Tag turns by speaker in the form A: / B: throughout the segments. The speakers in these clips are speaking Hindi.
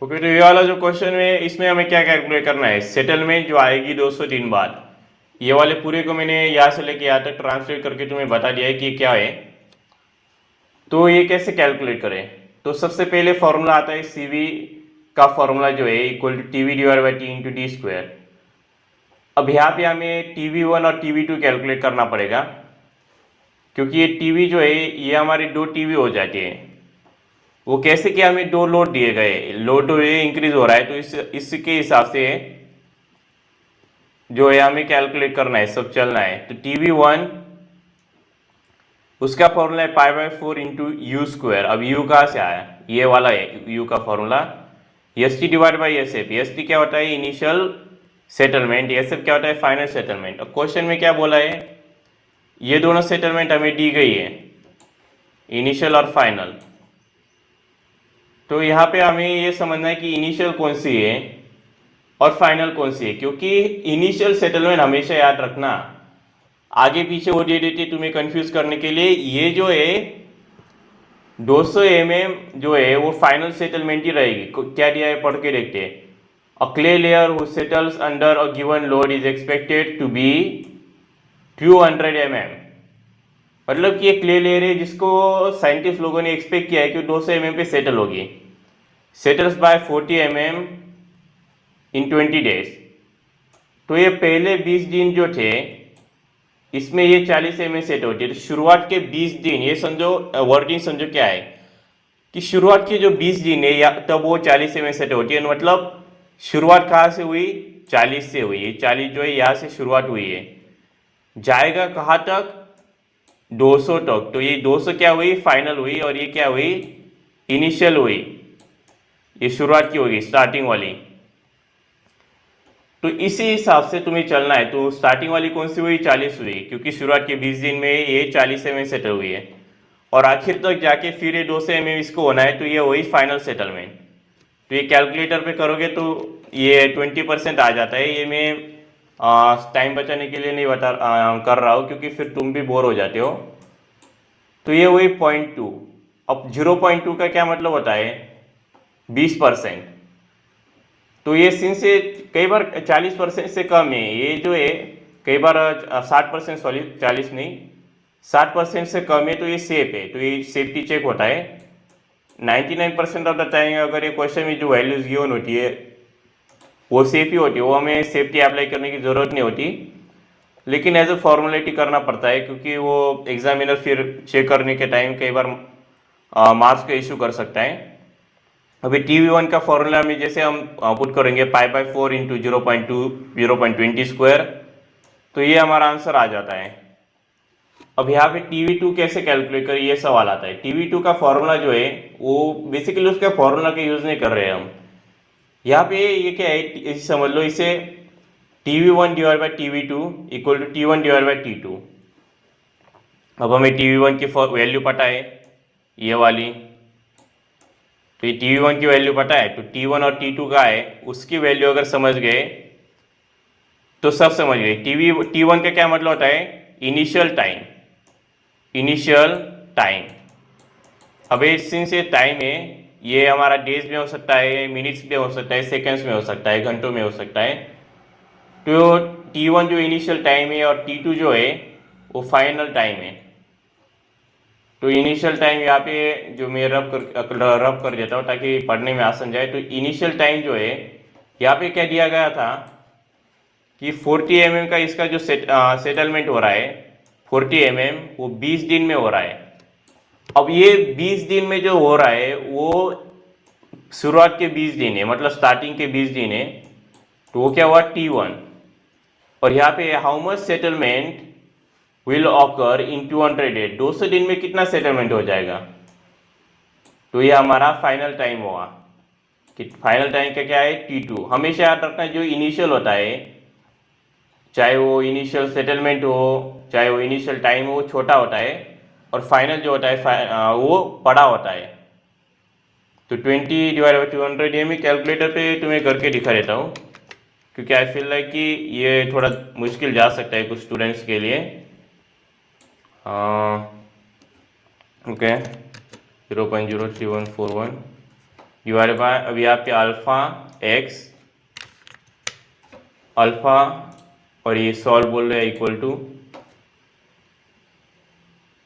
A: ओके, तो ये वाला जो क्वेश्चन है इसमें हमें क्या कैलकुलेट करना है, सेटलमेंट जो आएगी 200 दिन बाद। ये वाले पूरे को मैंने यहाँ से लेके यहाँ तक ट्रांसलेट करके तुम्हें बता दिया है कि क्या है। तो ये कैसे कैलकुलेट करें, तो सबसे पहले फॉर्मूला आता है सीवी का फॉर्मूला जो है equal to TV divide by T into D square. अब यहाँ पे हमें टीवी 1 और टीवी 2 कैलकुलेट करना पड़ेगा, क्योंकि ये टीवी जो है ये हमारी दो टीवी हो जाती है। वो कैसे कि हमें दो लोड दिए गए, लोड जो है इंक्रीज हो रहा है, तो इसके हिसाब से जो है हमें कैलकुलेट करना है, सब चलना है। तो टीवी 1 उसका फॉर्मूला है पाई/4 इंटू यू स्क्वायर। अब यू कहाँ से आया, ये वाला है यू का formula, S T divide by S F. S T क्या होता है, इनिशियल सेटलमेंट, एस एफ क्या होता है, फाइनल सेटलमेंट। अब क्वेश्चन में क्या बोला है, ये दोनों सेटलमेंट हमें दी गई है, इनिशियल और फाइनल। तो यहाँ पे हमें ये समझना है कि इनिशियल कौन सी है और फाइनल कौन सी है, क्योंकि इनिशियल सेटलमेंट हमेशा याद रखना, आगे पीछे वो दे देती है तुम्हें कंफ्यूज करने के लिए। ये जो है 200 जो है वो फाइनल सेटलमेंट ही रहेगी। क्या दिया है पढ़ के देखते हैं। A clay layer who settles under a given load is expected to be 200 मतलब कि एक क्ले लेयर है जिसको साइंटिस्ट लोगों ने एक्सपेक्ट किया है कि 200 पे सेटल होगी, सेटल्स बाय 40 इन 20 डेज। तो ये पहले 20 दिन जो थे इसमें ये 40 सेट होती है। तो शुरुआत के 20 दिन, ये समझो वर्किंग समझो क्या है कि शुरुआत के जो 20 दिन है या तब वो 40 सेट होती है। मतलब शुरुआत कहाँ से हुई, 40 से हुई। 40 जो है यहाँ से शुरुआत हुई है, जाएगा कहाँ तक, 200 तक। तो ये 200 क्या हुई, फाइनल हुई, और ये क्या हुई, इनिशियल हुई। ये शुरुआत की होगी, स्टार्टिंग वाली। तो इसी हिसाब से तुम्हें चलना है। तो स्टार्टिंग वाली कौन सी हुई, 40 हुई, क्योंकि शुरुआत के 20 दिन में ये 40 सेटल हुई है, और आखिर तक जाके फिर ये 200 इसको होना है, तो ये वही फाइनल सेटलमेंट। तो ये कैलकुलेटर पे करोगे तो ये 20% आ जाता है। ये मैं टाइम बचाने के लिए नहीं कर रहा हूँ, क्योंकि फिर तुम भी बोर हो जाते हो। तो ये वही 0.2। अब 0.2 का क्या मतलब होता है, 20%। तो ये सिंस से कई बार 40% से कम है, ये जो है कई बार 60%, सॉरी 40 नहीं 60% से कम है, तो ये सेफ है। तो ये सेफ्टी चेक होता है 99% ऑफ द टाइम। अगर ये क्वेश्चन में जो वैल्यूज गिवन होती है वो सेफ ही होती है, वो हमें सेफ्टी अप्लाई करने की ज़रूरत नहीं होती, लेकिन एज अ फॉर्मेलिटी करना पड़ता है, क्योंकि वो एग्जामिनर फिर चेक करने के टाइम कई बार मार्क्स का इशू कर सकता है। अभी टीवी 1 का फॉर्मूला में जैसे हम पुट करेंगे पाई/4 इंटू 0.2 0.20 स्क्वायर, तो ये हमारा आंसर आ जाता है। अब यहाँ पे टीवी 2 कैसे कैलकुलेट करें, ये सवाल आता है। टीवी 2 का फॉर्मूला जो है वो बेसिकली उसका फॉर्मूला का यूज नहीं कर रहे हैं हम यहाँ पे। ये क्या है, इसे समझ लो, इसे TV 1 divide by TV 2 equal to T1 divide by T2। अब हमें टीवी 1 की वैल्यू पता है, ये वाली। तो ये टीवी 1 की वैल्यू पता है, तो T1 और T2 का है, उसकी वैल्यू अगर समझ गए तो सब समझ गए। T1 का क्या मतलब होता है, इनिशियल टाइम, इनिशियल टाइम। अब सिंस ये टाइम है, ये हमारा डेज में हो सकता है, मिनट्स में हो सकता है, सेकेंड्स में हो सकता है, घंटों में हो सकता है। तो T1 जो इनिशियल टाइम है और T2 जो है वो फाइनल टाइम है। तो इनिशियल टाइम यहाँ पे जो मैं रब कर देता हूँ ताकि पढ़ने में आसान जाए। तो इनिशियल टाइम जो है यहाँ पे क्या दिया गया था कि 40 का इसका जो सेटलमेंट हो रहा है, 40 वो 20 दिन में हो रहा है। अब ये 20 दिन में जो हो रहा है वो शुरुआत के 20 दिन है, मतलब स्टार्टिंग के 20 दिन है। तो वो क्या हुआ, T1। और यहाँ पे how much settlement will occur in 200 days, 200 दिन में कितना सेटलमेंट हो जाएगा। तो ये हमारा फाइनल टाइम हुआ कि फाइनल टाइम का क्या है, T2। हमेशा याद रखना जो इनिशियल होता है, चाहे वो इनिशियल सेटलमेंट हो चाहे वो इनिशियल टाइम हो, वो छोटा होता है, और फाइनल जो होता है वो बड़ा होता है। तो 20 डिवाइड बाई 200 ये मैं कैलकुलेटर पे तुम्हें करके दिखा देता हूँ, क्योंकि आई फील लाइक कि ये थोड़ा मुश्किल जा सकता है कुछ स्टूडेंट्स के लिए। ओके, 0.03141 डिवाइड बाय, अब यहाँ पे अल्फ़ा एक्स अल्फ़ा और ये सॉल्व बोल रहे हैं इक्वल टू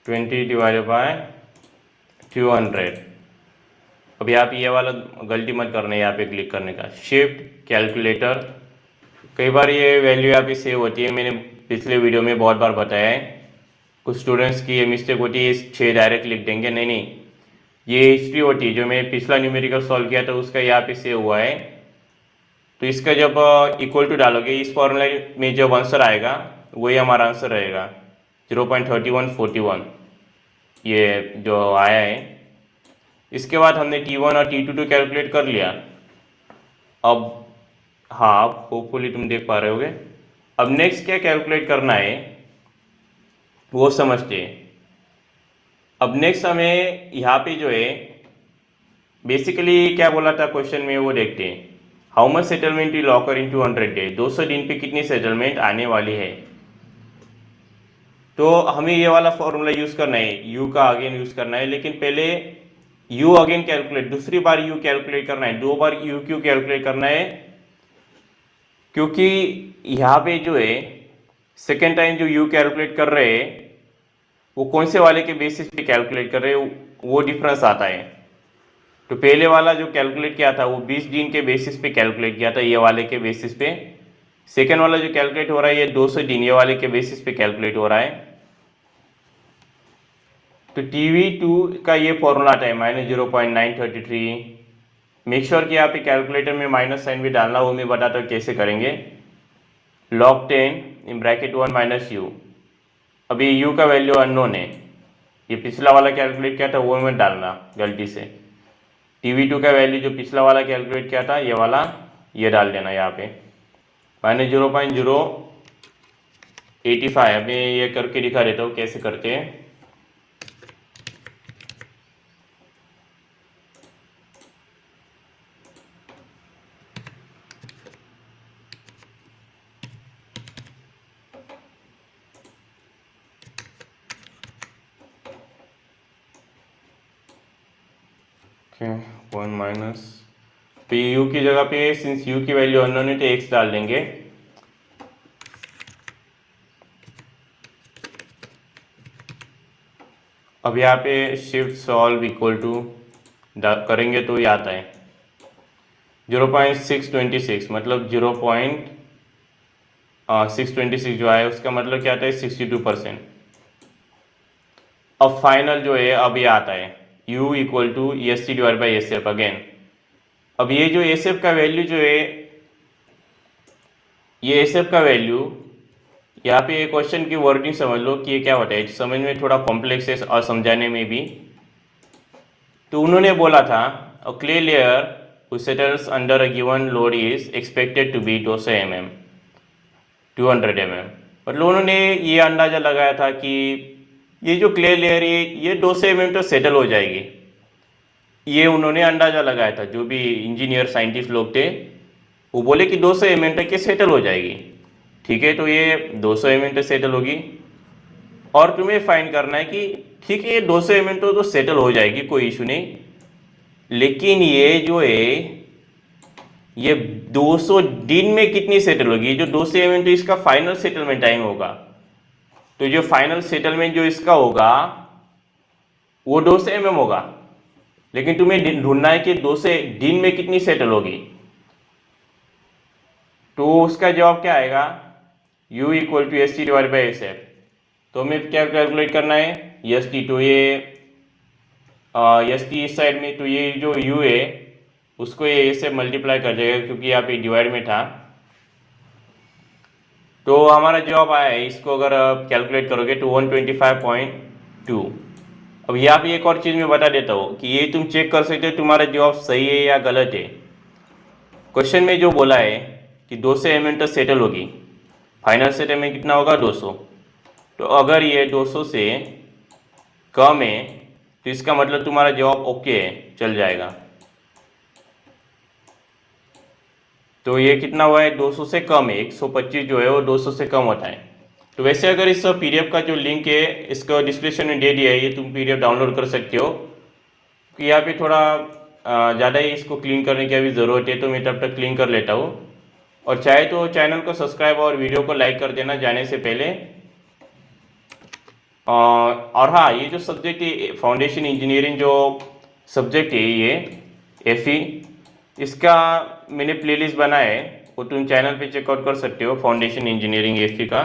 A: 20 डिवाइडेड बाय 200। अब यहाँ पे ये वाला गलती मत करना है, यहाँ पे क्लिक करने का शिफ्ट कैलकुलेटर। कई बार ये वैल्यू यहाँ पे सेव होती है, मैंने पिछले वीडियो में बहुत बार बताया है। कुछ स्टूडेंट्स की ये मिस्टेक होती है, 6 डायरेक्ट लिख देंगे, नहीं नहीं, ये हिस्ट्री होती है। जो मैं पिछला न्यूमेरिकल सॉल्व किया था उसका यहाँ पे सेव हुआ है। तो इसका जब इक्वल टू डालोगे, इस फॉर्मूला में जब आंसर आएगा वही हमारा आंसर रहेगा 0.3141 ये जो आया है। इसके बाद हमने T1 और T22 कैलकुलेट कर लिया। अब हाँ, होपफुली तुम देख पा रहे होगे। अब नेक्स्ट क्या कैलकुलेट करना है वो समझते हैं। अब नेक्स्ट हमें यहाँ पे जो है बेसिकली क्या बोला था क्वेश्चन में वो देखते हैं। How much settlement will occur in 200 day, 200 दिन पे कितनी सेटलमेंट आने वाली है। तो हमें ये वाला फॉर्मूला यूज़ करना है, यू का अगेन यूज़ करना है। लेकिन पहले यू अगेन कैलकुलेट, दूसरी बार यू कैलकुलेट करना है। 2 बार यू क्यों कैलकुलेट करना है, क्योंकि यहाँ पे जो है सेकेंड टाइम जो यू कैलकुलेट कर रहे हैं वो कौन से वाले के बेसिस पे कैलकुलेट कर रहे हैं वो डिफरेंस आता है। तो पहले वाला जो कैलकुलेट किया था वो 20 दिन के बेसिस पे कैलकुलेट किया था, ये वाले के बेसिस पे। सेकेंड वाला जो कैलकुलेट हो रहा है ये 200 दिन, ये वाले के बेसिस पे कैलकुलेट हो रहा है। तो TV2 का ये फॉर्मूला आता है -0.933। मेक श्योर कि यहाँ पे कैलकुलेटर में माइनस साइन भी डालना, वो मैं बताता हूँ कैसे करेंगे। log 10 in bracket 1 minus you. अभी यू का वैल्यू अननोन है, ये पिछला वाला कैलकुलेट किया था वो मैं डालना गलती से। TV2 का वैल्यू जो पिछला वाला कैलकुलेट किया था ये वाला, ये डाल देना यहाँ पे -0.085। अभी ये करके दिखा देता हूँ कैसे करते हैं। ओके 1 माइनस, तो यू की जगह पे सिंस यू की वैल्यू अननोन है तो एक्स डाल देंगे। अब यहाँ पे शिफ्ट सॉल्व इक्वल टू करेंगे तो ये आता है 0.626, मतलब 0.626 जो है उसका मतलब क्या आता है 62%। अब फाइनल जो है अब ये आता है u equal to EST divide by SF again. अब ये जो SF का वैल्यू जो है, ये SF का वैल्यू यहाँ पे ये क्वेश्चन की वर्डिंग समझ लो कि ये क्या होता है। समझ में थोड़ा कॉम्प्लेक्स है और समझाने में भी। तो उन्होंने बोला था a clay layer who settles under a given load is expected to be 200 mm 200 mm। मतलब उन्होंने ये अंदाज़ा लगाया था कि ये जो क्ले लेयर है ये 200 mm तो सेटल हो जाएगी। ये उन्होंने अंदाज़ा लगाया था, जो भी इंजीनियर साइंटिस्ट लोग थे वो बोले कि 200 mm तक ये सेटल हो जाएगी। ठीक है, तो ये 200 mm तक सेटल होगी और तुम्हें फाइंड करना है कि ठीक है ये 200 mm तो सेटल हो जाएगी, कोई इशू नहीं। लेकिन ये जो है ये 200 दिन में कितनी सेटल होगी। जो 200 mm तो इसका फाइनल सेटलमेंट टाइम होगा। तो जो फाइनल सेटलमेंट जो इसका होगा वो 200 mm होगा। लेकिन तुम्हें ढूंढना है कि 200 दिन में कितनी सेटल होगी। तो उसका जवाब क्या आएगा, u equal to ST divide by SF। तो हमें क्या कैलकुलेट करना है ST। तो ये ST इस साइड में, तो ये जो u है उसको ये A से मल्टीप्लाई कर देगा क्योंकि यहाँ पे डिवाइड में था। तो हमारा जवाब आया है, इसको अगर आप कैलकुलेट करोगे तो 125.2। अब यहाँ पे एक और चीज़ मैं बता देता हूँ कि ये तुम चेक कर सकते हो तुम्हारा जवाब सही है या गलत है। क्वेश्चन में जो बोला है कि 200 mm तक सेटल होगी, फाइनल सेटलमेंट कितना होगा 200। तो अगर ये 200 से कम है तो इसका मतलब तुम्हारा जवाब ओके है, चल जाएगा। तो ये कितना हुआ है 200 से कम है, 125 जो है वो 200 से कम होता है। तो वैसे अगर इस PDF का जो लिंक है इसको डिस्क्रिप्शन में दे दिया है, ये तुम PDF डाउनलोड कर सकते हो। कि यहाँ पे थोड़ा ज़्यादा ही इसको क्लीन करने की अभी ज़रूरत है, तो मैं तब तक क्लीन कर लेता हूँ। और चाहे तो चैनल को सब्सक्राइब और वीडियो को लाइक कर देना जाने से पहले। और हाँ, ये जो सब्जेक्ट है फाउंडेशन इंजीनियरिंग जो सब्जेक्ट है ये एफई, इसका मैंने प्लेलिस्ट बनाया है, वो तुम चैनल पे चेकआउट कर सकते हो, फाउंडेशन इंजीनियरिंग एफई का।